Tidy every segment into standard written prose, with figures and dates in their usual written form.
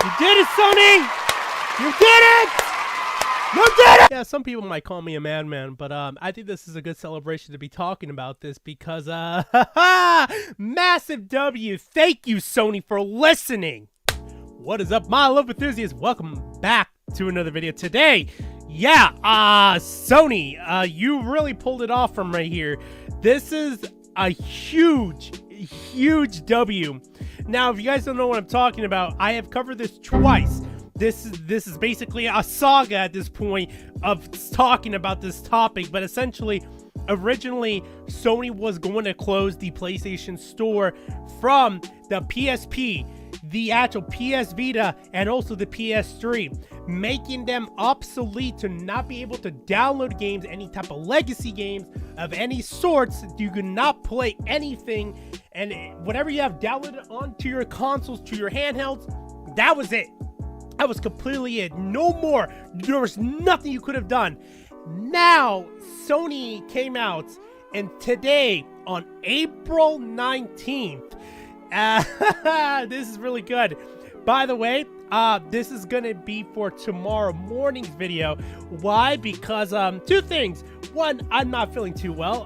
You did it, Sony! You did it! You did it! Yeah, some people might call me a madman, but I think this is a good celebration to be talking about this because, massive W. Thank you, Sony, for listening. What is up, my love enthusiasts? Welcome back to another video today. Yeah, Sony, you really pulled it off from right here. This is a huge W. Now, if you guys don't know what I'm talking about, I have covered this twice. This is basically a saga at this point of talking about this topic, but essentially, originally, Sony was going to close the PlayStation Store from the PSP, the actual PS Vita, and also the PS3, making them obsolete to not be able to download games, any type of legacy games of any sorts. You could not play anything, and whatever you have downloaded onto your consoles, to your handhelds, that was it. That was completely it. No more. There was nothing you could have done. Now, Sony came out, and today, on April 19th, this is really good. By the way, this is gonna be for tomorrow morning's video. Why? Because two things. One, I'm not feeling too well.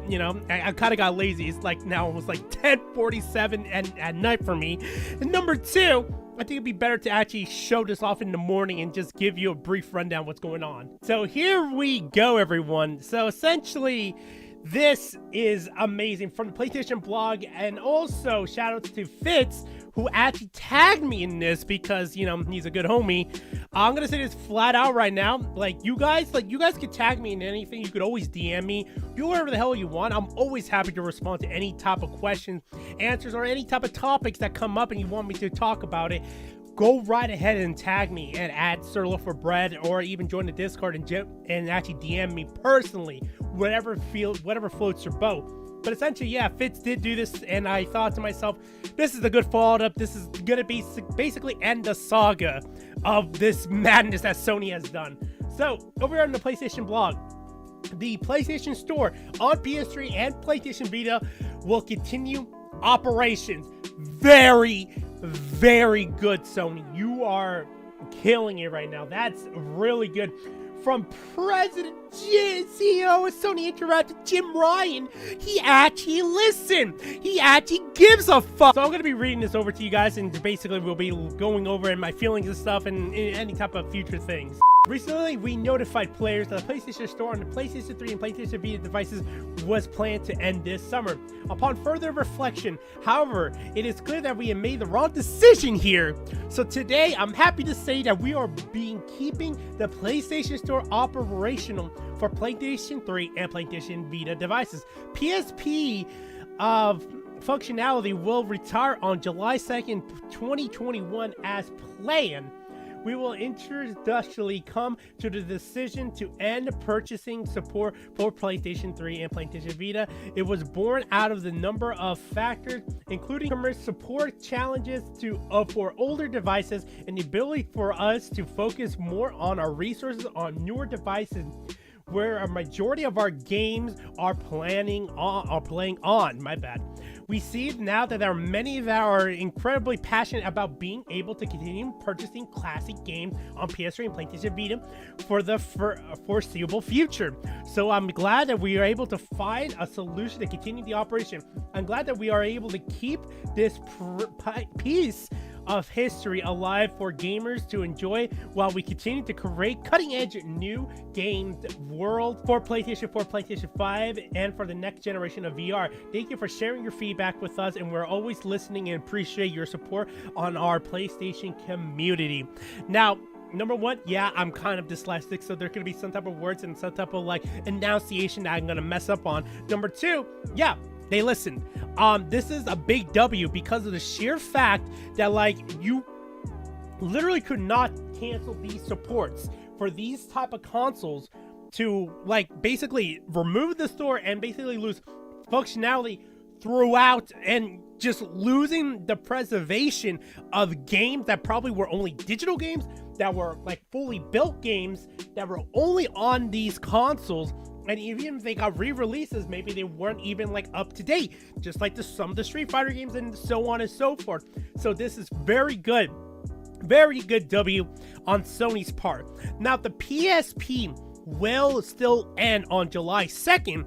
You know, I kind of got lazy. It's like now almost like 10:47 at night for me. And number two, I think it'd be better to actually show this off in the morning and just give you a brief rundown of what's going on. So here we go, everyone. So essentially, this is amazing from the PlayStation blog, and also shout outs to Fitz, who actually tagged me in this because, you know, he's a good homie. I'm gonna say this flat out right now. You guys could tag me in anything. You could always DM me. Do whatever the hell you want. I'm always happy to respond to any type of questions, answers, or any type of topics that come up and you want me to talk about it. Go right ahead and tag me and add Sir Loaf for Bread, or even join the Discord and actually DM me personally. Whatever floats your boat. But essentially, yeah, Fitz did do this, and I thought to myself, this is a good follow-up. This is gonna be basically end the saga of this madness that Sony has done. So, over here on the PlayStation blog, the PlayStation Store on PS3 and PlayStation Vita will continue operations. Very, very good, Sony. You are killing it right now. That's really good. From President CEO of Sony Interactive, Jim Ryan, he actually listened. He actually gives a fuck. So I'm going to be reading this over to you guys, and basically we'll be going over my feelings and stuff and any type of future things. Recently, we notified players that the PlayStation Store on the PlayStation 3 and PlayStation Vita devices was planned to end this summer. Upon further reflection, however, it is clear that we have made the wrong decision here. So today, I'm happy to say that we are keeping the PlayStation Store operational for PlayStation 3 and PlayStation Vita devices. PSP functionality will retire on July 2nd, 2021 as planned. We will introductionally come to the decision to end purchasing support for PlayStation 3 and PlayStation Vita. It was born out of the number of factors, including commerce support challenges for older devices and the ability for us to focus more on our resources on newer devices, where a majority of our games are playing on. My bad. We see now that there are many that are incredibly passionate about being able to continue purchasing classic games on PS3 and PlayStation Vita for the foreseeable future. So I'm glad that we are able to find a solution to continue the operation. I'm glad that we are able to keep this piece of history alive for gamers to enjoy while we continue to create cutting-edge new games world for PlayStation 4, PlayStation 5, and for the next generation of VR. Thank you for sharing your feedback with us, and we're always listening and appreciate your support on our PlayStation community. Now, number one, yeah, I'm kind of dyslexic, so there could be some type of words and some type of enunciation that I'm gonna mess up on. Number two, yeah, they listened. This is a big W because of the sheer fact that you literally could not cancel these supports for these type of consoles to basically remove the store and basically lose functionality throughout, and just losing the preservation of games that probably were only digital games, that were fully built games that were only on these consoles. And even if they got re-releases, maybe they weren't even up to date, just like some of the Street Fighter games and so on and so forth. So this is very good. Very good W on Sony's part. Now, the PSP will still end on July 2nd,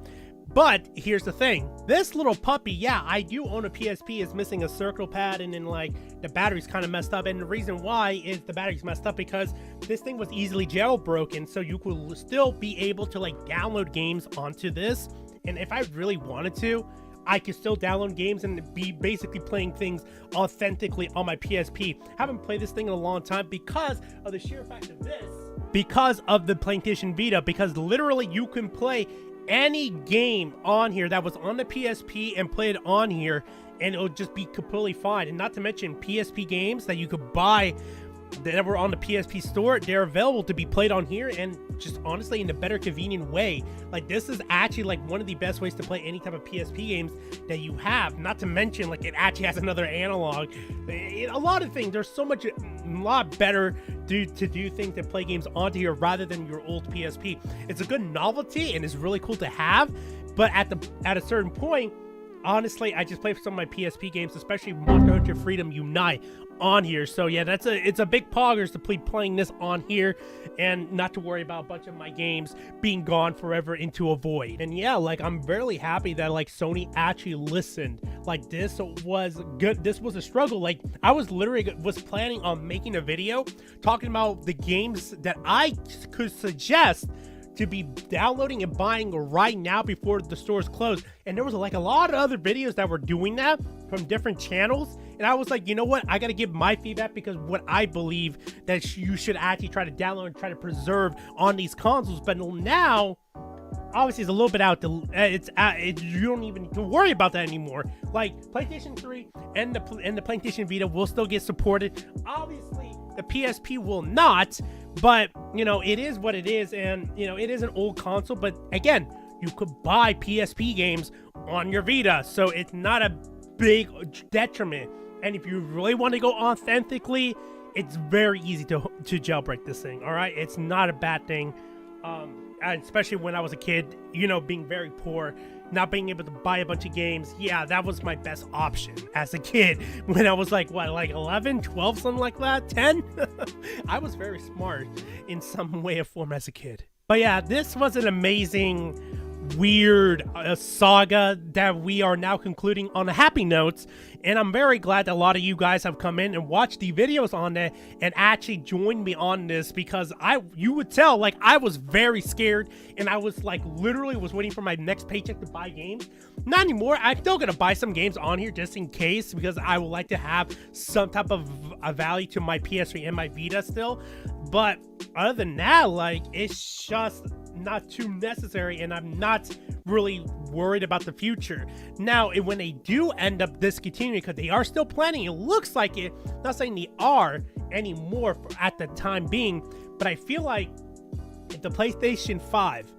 but here's the thing. This little puppy, yeah, I do own a PSP, is missing a circle pad, and then, like, the battery's kind of messed up. And the reason why is the battery's messed up because this thing was easily jailbroken, so you could still be able to, like, download games onto this. And if I really wanted to, I could still download games and be basically playing things authentically on my PSP. Haven't played this thing in a long time because of the sheer fact of this. Because of the PlayStation Vita, because literally you can play any game on here that was on the PSP and play it on here, and it'll just be completely fine. And not to mention PSP games that you could buy that were on the PSP store, they're available to be played on here, and just honestly in a better convenient way. Like, this is actually like one of the best ways to play any type of PSP games that you have. Not to mention, like, it actually has another analog. A lot of things, there's so much, a lot better to do things and play games onto here rather than your old PSP. It's a good novelty and it's really cool to have, but at a certain point, honestly, I just play some of my PSP games, especially Monster Hunter Freedom Unite on here. So yeah, it's a big poggers to be playing this on here and not to worry about a bunch of my games being gone forever into a void. And yeah, like, I'm really happy that, like, Sony actually listened. Like, this was good. This was a struggle. Like, I was literally planning on making a video talking about the games that I could suggest to be downloading and buying right now before the stores close. And there was like a lot of other videos that were doing that from different channels, and I was like, you know what, I gotta give my feedback, because what I believe that you should actually try to download and try to preserve on these consoles. But now obviously it's a little bit out you don't even need to worry about that anymore. Like, PlayStation 3 and the PlayStation Vita will still get supported. Obviously the PSP will not, but you know, it is what it is. And you know, it is an old console, but again, you could buy PSP games on your Vita, so it's not a big detriment. And if you really want to go authentically, it's very easy to jailbreak this thing. All right, it's not a bad thing. Especially when I was a kid, you know, being very poor, not being able to buy a bunch of games. Yeah, that was my best option as a kid when I was like, what, like 11, 12, something like that, 10? I was very smart in some way or form as a kid. But yeah, this was an amazing, weird saga that we are now concluding on a happy note, and I'm very glad that a lot of you guys have come in and watched the videos on it and actually joined me on this, because you would tell, like, I was very scared, and I was like, literally was waiting for my next paycheck to buy games. Not anymore. I'm still gonna buy some games on here just in case, because I would like to have some type of a value to my PS3 and my Vita still. But other than that, like, it's just not too necessary, and I'm not really worried about the future. Now, when they do end up discontinuing, because they are still planning, it looks like it, not saying they are anymore at the time being, but I feel like if the PlayStation 5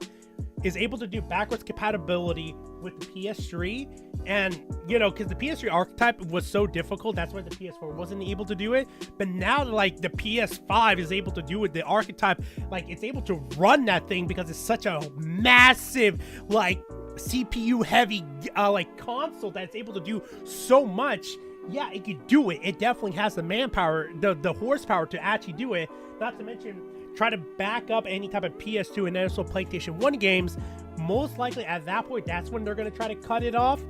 is able to do backwards compatibility with the PS3, and you know, because the PS3 archetype was so difficult, that's why the PS4 wasn't able to do it. But now, like, the PS5 is able to do it, the archetype, like, it's able to run that thing because it's such a massive, like, CPU heavy like console that's able to do so much. Yeah, it could do it. It definitely has the manpower, the horsepower to actually do it. Not to mention try to back up any type of PS2 and also PlayStation 1 games. Most likely at that point, that's when they're going to try to cut it off.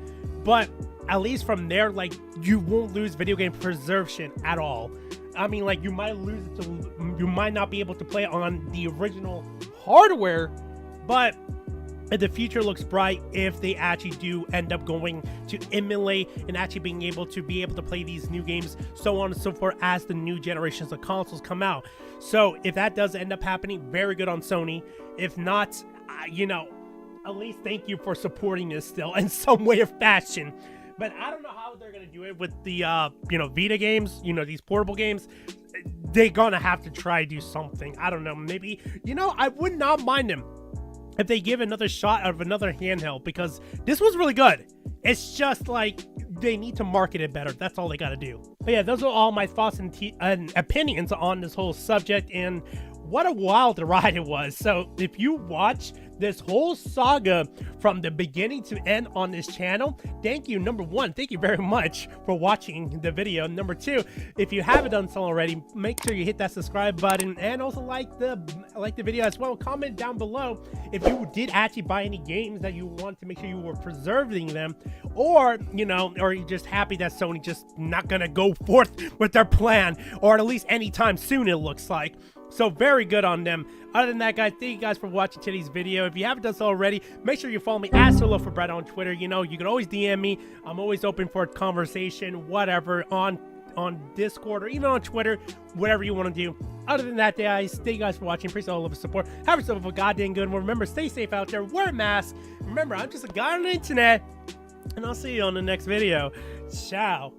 But at least from there, like, you won't lose video game preservation at all. I mean, like, you might lose it you might not be able to play on the original hardware, but the future looks bright if they actually do end up going to emulate and actually being able to play these new games, so on and so forth, as the new generations of consoles come out. So if that does end up happening, very good on Sony. If not, you know, at least thank you for supporting this still in some way or fashion. But I don't know how they're going to do it with the, you know, Vita games, you know, these portable games. They're going to have to try to do something. I don't know, maybe, you know, I would not mind them if they give another shot of another handheld, because this was really good. It's just like they need to market it better. That's all they got to do. But yeah, those are all my thoughts and opinions on this whole subject. And what a wild ride it was. So if you watch this whole saga from the beginning to end on this channel, thank you. Number one, thank you very much for watching the video. Number two, if you haven't done so already, make sure you hit that subscribe button and also like the video as well. Comment down below if you did actually buy any games that you want to make sure you were preserving them, or or you're just happy that Sony just not gonna go forth with their plan, or at least anytime soon, it looks like. So very good on them. Other than that, guys, thank you guys for watching today's video. If you haven't done so already, make sure you follow me at @SoloForBread on Twitter. You can always DM me. I'm always open for a conversation, whatever, on Discord or even on Twitter, whatever you want to do. Other than that, guys, thank you guys for watching. Appreciate all of the support. Have yourself a goddamn good one. Remember, stay safe out there. Wear a mask. Remember, I'm just a guy on the internet, and I'll see you on the next video. Ciao.